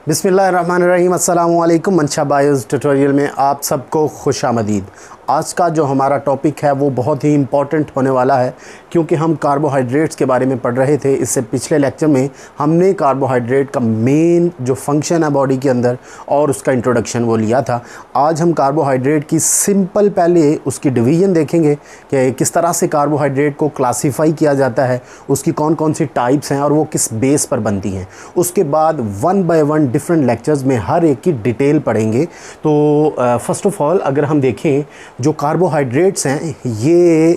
बिस्मिल्लाहिर्रहमानिर्रहीम। अस्सलामु अलैकुम। मंशा बायोस ट्यूटोरियल में आप सबको खुशामदीद। आज का जो हमारा टॉपिक है वो बहुत ही इम्पॉर्टेंट होने वाला है, क्योंकि हम कार्बोहाइड्रेट्स के बारे में पढ़ रहे थे। इससे पिछले लेक्चर में हमने कार्बोहाइड्रेट का मेन जो फंक्शन है बॉडी के अंदर और उसका इंट्रोडक्शन वो लिया था। आज हम कार्बोहाइड्रेट की सिंपल पहले उसकी डिवीज़न देखेंगे कि किस तरह से कार्बोहाइड्रेट को क्लासीफाई किया जाता है, उसकी कौन कौन सी टाइप्स हैं और वो किस बेस पर बनती हैं। उसके बाद one by one different lectures में हर एक की डिटेल पढ़ेंगे। तो फर्स्ट ऑफ ऑल अगर हम देखें जो कार्बोहाइड्रेट्स हैं ये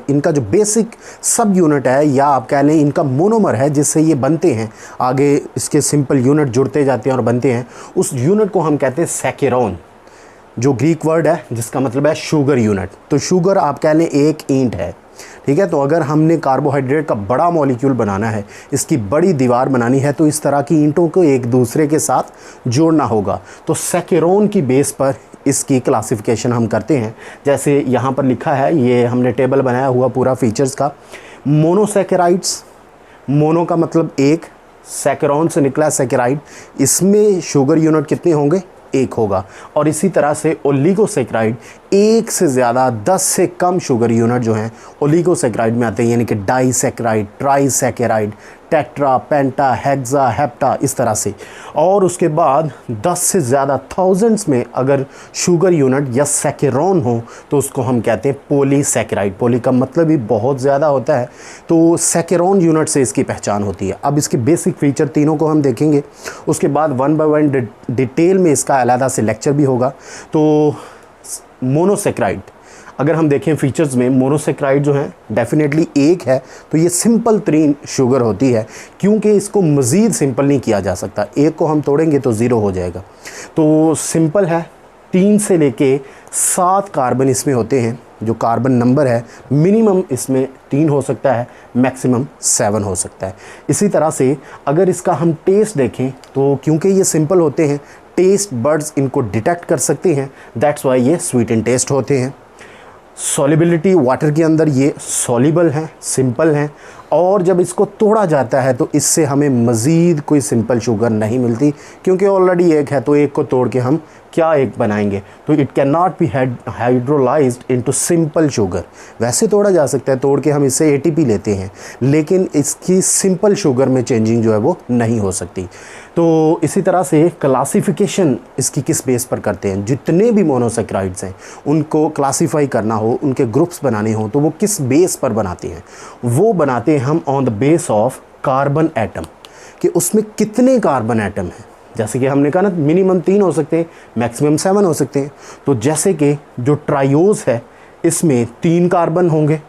इनका जो बेसिक सब यूनिट है, या आप कह लें इनका मोनोमर है जिससे ये बनते हैं, आगे इसके सिंपल यूनिट जुड़ते जाते हैं और बनते हैं, उस यूनिट को हम कहते हैं सैकेरोन, जो ग्रीक वर्ड है जिसका मतलब है शुगर यूनिट। तो शुगर आप कह लें एक ईंट है, ठीक है। तो अगर हमने कार्बोहाइड्रेट का बड़ा मॉलिक्यूल बनाना है, इसकी बड़ी दीवार बनानी है, तो इस तरह की ईंटों को एक दूसरे के साथ जोड़ना होगा। तो सैकेरोन की बेस पर इसकी क्लासिफिकेशन हम करते हैं। जैसे यहाँ पर लिखा है, ये हमने टेबल बनाया हुआ पूरा फीचर्स का। मोनोसैकेराइड्स, मोनो का मतलब एक, सैकेरोन से निकला सैकेराइड, इसमें शुगर यूनिट कितने होंगे? एक होगा। और इसी तरह से ओलिगोसैकेराइड, एक से ज़्यादा 10 से कम शुगर यूनिट जो हैं ओलिगोसैकेराइड में आते हैं, यानी कि डाइसैकेराइड, ट्राइसैकेराइड, टेट्रा, पेंटा, हेक्सा, हेप्टा, इस तरह से। और उसके बाद 10 से ज़्यादा थाउजेंड्स में अगर शुगर यूनिट या सैकेरोन हो तो उसको हम कहते हैं पॉलीसैकेराइड। पॉली का मतलब ही बहुत ज़्यादा होता है, तो सैकेरोन यूनिट से इसकी पहचान होती है। अब इसके बेसिक फीचर तीनों को हम देखेंगे, उसके बाद वन बाय वन डिटेल में इसका अलग से लेक्चर भी होगा। तो मोनोसैकेराइड अगर हम देखें फीचर्स में, मोनोसैकेराइड जो है डेफिनेटली एक है, तो ये सिंपल तरीन शुगर होती है, क्योंकि इसको मज़ीद सिंपल नहीं किया जा सकता। एक को हम तोड़ेंगे तो ज़ीरो हो जाएगा। तो सिंपल है, 3 से लेके 7 कार्बन इसमें होते हैं। जो कार्बन नंबर है मिनिमम इसमें 3 हो सकता है, मैक्सिमम 7 हो सकता है। इसी तरह से अगर इसका हम टेस्ट देखें तो क्योंकि ये सिंपल होते हैं, टेस्ट बड्स इनको डिटेक्ट कर सकते हैं, दैट्स वाई ये स्वीट इन टेस्ट होते हैं। सॉलिबिलिटी वाटर के अंदर ये सॉलिबल हैं, सिंपल हैं। और जब इसको तोड़ा जाता है तो इससे हमें मज़ीद कोई सिंपल शुगर नहीं मिलती, क्योंकि ऑलरेडी एक है, तो एक को तोड़ के हम क्या एक बनाएंगे। तो it can not be hydrolysed into simple sugar. वैसे तोड़ा जा सकता है, तोड़ के हम इससे एटीपी लेते हैं, लेकिन इसकी सिंपल शुगर में चेंजिंग जो है वो नहीं हो सकती। तो इसी तरह से क्लासिफिकेशन इसकी किस बेस पर करते हैं, जितने भी मोनोसैकेराइड्स हैं उनको क्लासीफाई करना हो, उनके ग्रुप्स बनाने हो, तो वो किस बेस पर बनाते हैं? वो बनाते हैं हम on the base of carbon atom, कि उसमें कितने कार्बन एटम हैं। जैसे कि हमने कहा ना, मिनिमम 3 हो सकते हैं, मैक्सिमम 7 हो सकते हैं। तो जैसे कि जो ट्रायोज है इसमें 3 कार्बन होंगे,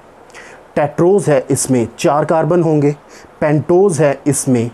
टेट्रोज है इसमें 4 कार्बन होंगे, पेंटोज है इसमें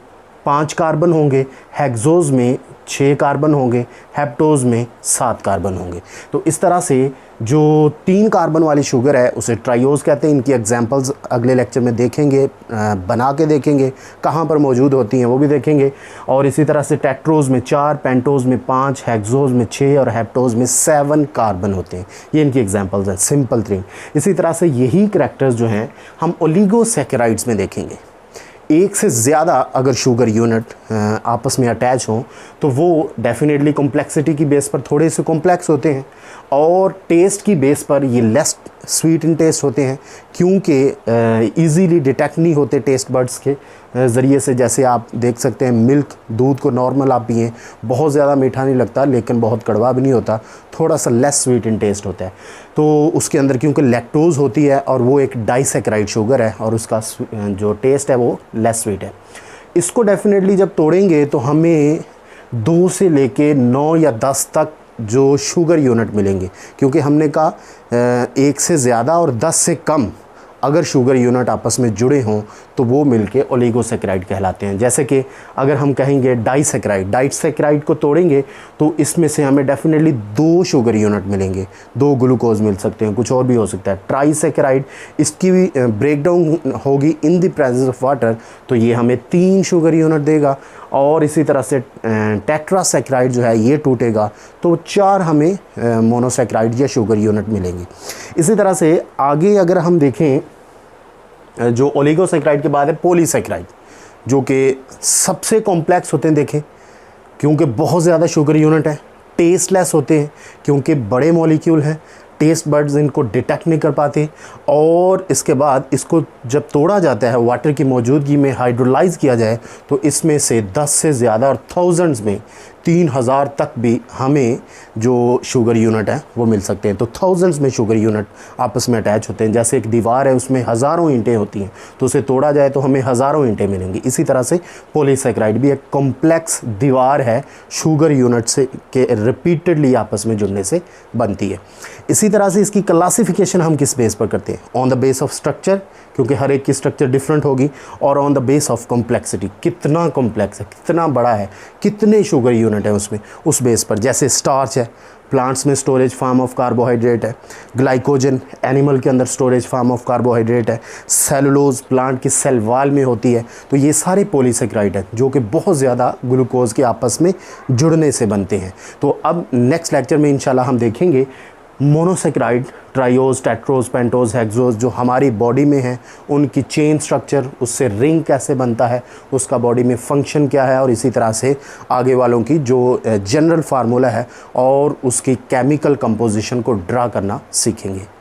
5 कार्बन होंगे, हेक्सोज में 6 कार्बन होंगे, हेप्टोज में 7 कार्बन होंगे। तो इस तरह से जो 3 कार्बन वाली शुगर है उसे ट्रायोज कहते हैं। इनकी एग्जांपल्स अगले लेक्चर में देखेंगे, बना के देखेंगे, कहाँ पर मौजूद होती हैं वो भी देखेंगे। और इसी तरह से टेट्रोज में 4, पेंटोज में 5, हेक्सोज में 6 और हेप्टोज में 7 कार्बन होते हैं। ये इनकी एग्जांपल्स हैं, सिंपल 3। इसी तरह से यही करैक्टर्स जो हैं हम ओलिगोसैकेराइड्स में देखेंगे। एक से ज़्यादा अगर शुगर यूनिट आपस में अटैच हों तो वो डेफिनेटली कॉम्प्लेक्सिटी की बेस पर थोड़े से कॉम्प्लेक्स होते हैं, और टेस्ट की बेस पर ये लेस स्वीट इन टेस्ट होते हैं, क्योंकि इजीली डिटेक्ट नहीं होते टेस्ट बड्स के ज़रिए से। जैसे आप देख सकते हैं मिल्क, दूध को नॉर्मल आप पिएँ, बहुत ज़्यादा मीठा नहीं लगता, लेकिन बहुत कड़वा भी नहीं होता, थोड़ा सा लेस स्वीट इन टेस्ट होता है। तो उसके अंदर क्योंकि लैक्टोज़ होती है और वो एक डाइसैकेराइड शुगर है, और उसका जो टेस्ट है वो लेस स्वीट है। इसको डेफिनेटली जब तोड़ेंगे तो हमें 2 से लेके 9 या 10 तक जो शुगर यूनिट मिलेंगे, क्योंकि हमने कहा 1 से ज़्यादा और 10 से कम अगर शुगर यूनिट आपस में जुड़े हों तो वो मिलके ओलिगोसैकेराइड कहलाते हैं। जैसे कि अगर हम कहेंगे डाइसैकेराइड, डाइसैकेराइड को तोड़ेंगे तो इसमें से हमें डेफिनेटली 2 शुगर यूनिट मिलेंगे, 2 ग्लूकोज मिल सकते हैं, कुछ और भी हो सकता है। ट्राइसैकेराइड, इसकी भी ब्रेकडाउन होगी in the presence of water, तो ये हमें 3 शुगर यूनिट देगा। और इसी तरह से टेट्रासैकेराइड जो है ये टूटेगा तो 4 हमें मोनोसैकेराइड या शुगर यूनिट मिलेंगे। इसी तरह से आगे अगर हम देखें, जो ओलिगोसैकेराइड के बाद है पॉलीसैकेराइड, जो कि सबसे कॉम्प्लेक्स होते हैं। देखें क्योंकि बहुत ज़्यादा शुगर यूनिट है। टेस्टलेस होते हैं क्योंकि बड़े मॉलिक्यूल हैं, टेस्ट बड्स इनको डिटेक्ट नहीं कर पाते। और इसके बाद इसको जब तोड़ा जाता है, वाटर की मौजूदगी में हाइड्रोलाइज़ किया जाए, तो इसमें से 10 से ज़्यादा और थाउजेंड्स में 3000 तक भी हमें जो शुगर यूनिट है वो मिल सकते हैं। तो थाउजेंड्स में शुगर यूनिट आपस में अटैच होते हैं। जैसे एक दीवार है, उसमें हज़ारों ईंटें होती हैं, तो उसे तोड़ा जाए तो हमें हज़ारों ईंटें मिलेंगी। इसी तरह से पॉलीसैकेराइड भी एक कॉम्प्लेक्स दीवार है, शुगर यूनिट से के रिपीटेडली आपस में जुड़ने से बनती है। इसी तरह से इसकी क्लासिफिकेशन हम किस बेस पर करते हैं? On the base of structure, क्योंकि हर एक की स्ट्रक्चर डिफरेंट होगी, और on the base of complexity, कितना कॉम्प्लेक्स है, कितना बड़ा है, कितने शुगर यूनिट हैं उसमें, उस बेस पर। जैसे स्टार्च है, प्लांट्स में स्टोरेज फार्म ऑफ कार्बोहाइड्रेट है। ग्लाइकोजन एनिमल के अंदर स्टोरेज फार्म ऑफ कार्बोहाइड्रेट है। सेलुलोज प्लांट की सेल वॉल में होती है। तो ये सारे पॉलीसेकेराइड हैं जो कि बहुत ज़्यादा ग्लूकोज के आपस में जुड़ने से बनते हैं। तो अब नेक्स्ट लेक्चर में इंशाल्लाह हम देखेंगे monosaccharide, triose, tetrose, pentose, hexose जो हमारी बॉडी में हैं, उनकी चेन स्ट्रक्चर, उससे रिंग कैसे बनता है, उसका बॉडी में फंक्शन क्या है, और इसी तरह से आगे वालों की जो जनरल फार्मूला है और उसकी केमिकल कंपोजिशन को ड्रा करना सीखेंगे।